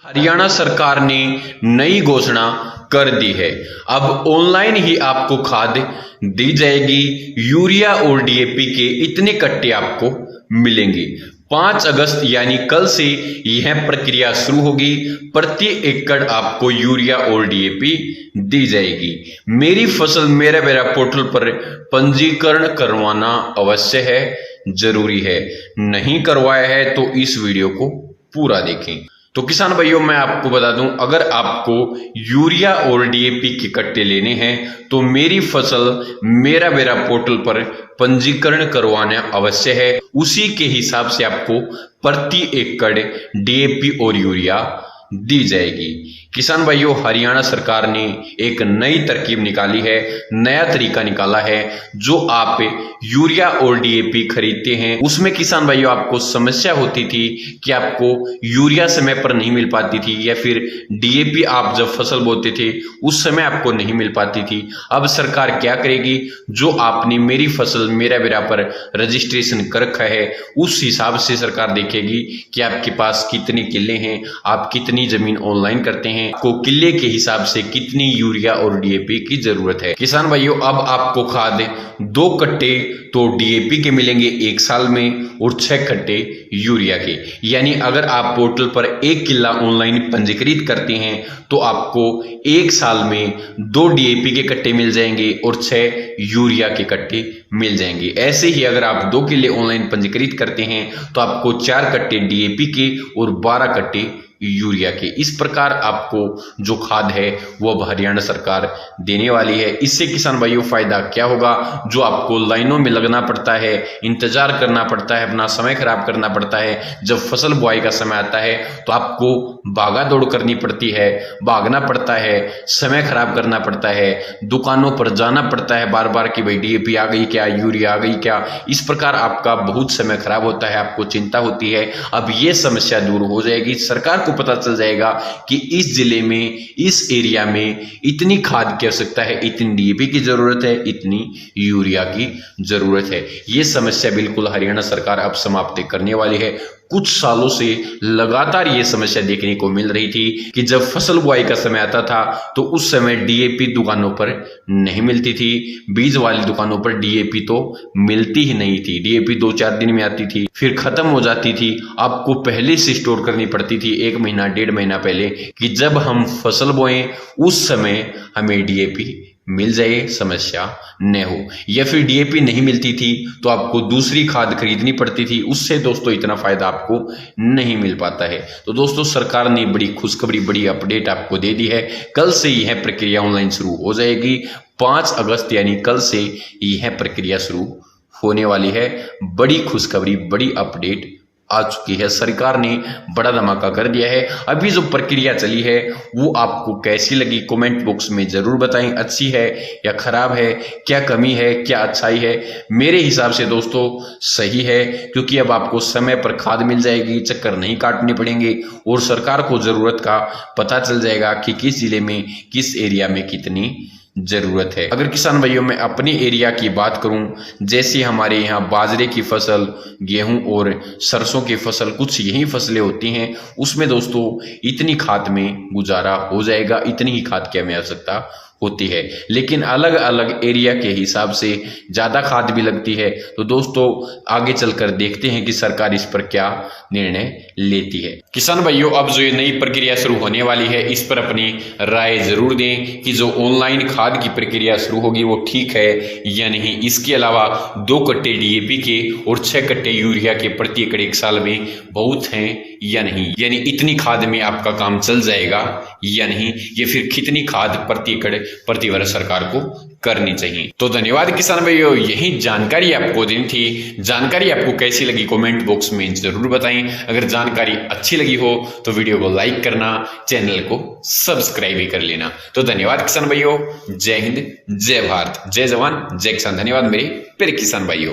हरियाणा सरकार ने नई घोषणा कर दी है। अब ऑनलाइन ही आपको खाद दी जाएगी। यूरिया और डीएपी के इतने कट्टे आपको मिलेंगे। 5 अगस्त यानी कल से यह प्रक्रिया शुरू होगी। प्रति एकड़ आपको यूरिया और डीएपी दी जाएगी। मेरी फसल मेरा बेरा पोर्टल पर पंजीकरण करवाना अवश्य है, जरूरी है। नहीं करवाया है तो इस वीडियो को पूरा देखें। तो किसान भाइयों, मैं आपको बता दूं, अगर आपको यूरिया और डीएपी के कट्टे लेने हैं तो मेरी फसल मेरा बेरा पोर्टल पर पंजीकरण करवाना अवश्य है। उसी के हिसाब से आपको प्रति एकड़ डीएपी और यूरिया दी जाएगी। किसान भाइयों, हरियाणा सरकार ने एक नई तरकीब निकाली है, नया तरीका निकाला है। जो आप यूरिया और डीएपी खरीदते हैं उसमें किसान भाइयों आपको समस्या होती थी कि आपको यूरिया समय पर नहीं मिल पाती थी, या फिर डीएपी आप जब फसल बोते थे उस समय आपको नहीं मिल पाती थी। अब सरकार क्या करेगी, जो आपने मेरी फसल मेरा बेरा पर रजिस्ट्रेशन कर रखा है उस हिसाब से सरकार देखेगी कि आपके पास कितने किले हैं, आप कितनी जमीन ऑनलाइन करते हैं, आपको किले के हिसाब से कितनी यूरिया और डीएपी की जरूरत है। किसान भाइयों, अब आपको खाद 2 कट्टे तो डीएपी के मिलेंगे 1 साल में और 6 कट्टे यूरिया के। यानी अगर आप पोर्टल पर 1 किला ऑनलाइन पंजीकृत करते हैं तो आपको 1 साल में 2 डीएपी के कट्टे मिल जाएंगे और 6 यूरिया के कट्टे मिल जाएंगे। ऐसे ही अगर आप 2 किले ऑनलाइन पंजीकृत करते हैं तो आपको 4 कट्टे डीएपी के और 12 कट्टे यूरिया के। इस प्रकार आपको जो खाद है वो अब हरियाणा सरकार देने वाली है। इससे किसान भाइयों फायदा क्या होगा, जो आपको लाइनों में लगना पड़ता है, इंतजार करना पड़ता है, अपना समय खराब करना पड़ता है, जब फसल बुआई का समय आता है तो आपको भागा दौड़ करनी पड़ती है, भागना पड़ता है, समय खराब करना पड़ता है, दुकानों पर जाना पड़ता है बार बार कि भाई डीएपी आ गई क्या, यूरिया आ गई क्या। इस प्रकार आपका बहुत समय खराब होता है, आपको चिंता होती है। अब ये समस्या दूर हो जाएगी। सरकार को पता चल जाएगा कि इस जिले में, इस एरिया में इतनी खाद की आवश्यकता है, इतनी डीएपी की जरूरत है, इतनी यूरिया की जरूरत है। ये समस्या बिल्कुल हरियाणा सरकार अब समाप्त करने वाली है। कुछ सालों से लगातार ये समस्या देखने को मिल रही थी कि जब फसल बुआई का समय आता था तो उस समय डीएपी दुकानों पर नहीं मिलती थी। बीज वाली दुकानों पर डीएपी तो मिलती ही नहीं थी। डीएपी 2-4 दिन में आती थी, फिर खत्म हो जाती थी। आपको पहले से स्टोर करनी पड़ती थी 1 महीना 1.5 महीना पहले, कि जब हम फसल बोएं उस समय हमें डीएपी मिल जाए, समस्या न हो। या फिर डीएपी नहीं मिलती थी तो आपको दूसरी खाद खरीदनी पड़ती थी। उससे दोस्तों इतना फायदा आपको नहीं मिल पाता है। तो दोस्तों, सरकार ने बड़ी खुशखबरी, बड़ी अपडेट आपको दे दी है। कल से यह प्रक्रिया ऑनलाइन शुरू हो जाएगी। 5 अगस्त यानी कल से यह प्रक्रिया शुरू होने वाली है। बड़ी खुशखबरी, बड़ी अपडेट आ चुकी है। सरकार ने बड़ा धमाका कर दिया है। अभी जो प्रक्रिया चली है वो आपको कैसी लगी, कमेंट बॉक्स में जरूर बताएं। अच्छी है या खराब है, क्या कमी है, क्या अच्छाई है। मेरे हिसाब से दोस्तों सही है, क्योंकि अब आपको समय पर खाद मिल जाएगी, चक्कर नहीं काटने पड़ेंगे और सरकार को जरूरत का पता चल जाएगा कि किस जिले में, किस एरिया में कितनी जरूरत है। अगर किसान भाइयों मैं अपने एरिया की बात करूं, जैसे हमारे यहाँ बाजरे की फसल, गेहूं और सरसों की फसल, कुछ यही फसलें होती हैं, उसमें दोस्तों इतनी खाद में गुजारा हो जाएगा, इतनी ही खाद की हमें आवश्यकता होती है। लेकिन अलग अलग एरिया के हिसाब से ज्यादा खाद भी लगती है। तो दोस्तों आगे चलकर देखते हैं कि सरकार इस पर क्या निर्णय लेती है। किसान भाइयों, अब जो ये नई प्रक्रिया शुरू होने वाली है इस पर अपनी राय जरूर दें कि जो ऑनलाइन खाद की प्रक्रिया शुरू होगी वो ठीक है या नहीं। इसके अलावा 2 कट्टे डीएपी के और 6 कट्टे यूरिया के प्रति एकड़ 1 साल में बहुत हैं या नहीं, यानी इतनी खाद में आपका काम चल जाएगा या नहीं, या फिर कितनी खाद प्रति एकड़ प्रति वर्ष सरकार को करनी चाहिए। तो धन्यवाद किसान भाइयों, यही जानकारी आपको देनी थी। जानकारी आपको कैसी लगी कमेंट बॉक्स में जरूर बताएं। अगर जानकारी अच्छी लगी हो तो वीडियो को लाइक करना, चैनल को सब्सक्राइब भी कर लेना। तो धन्यवाद किसान भाइयों, जय हिंद, जय भारत, जय जवान, जय किसान। धन्यवाद मेरे प्यारे किसान भाइयों।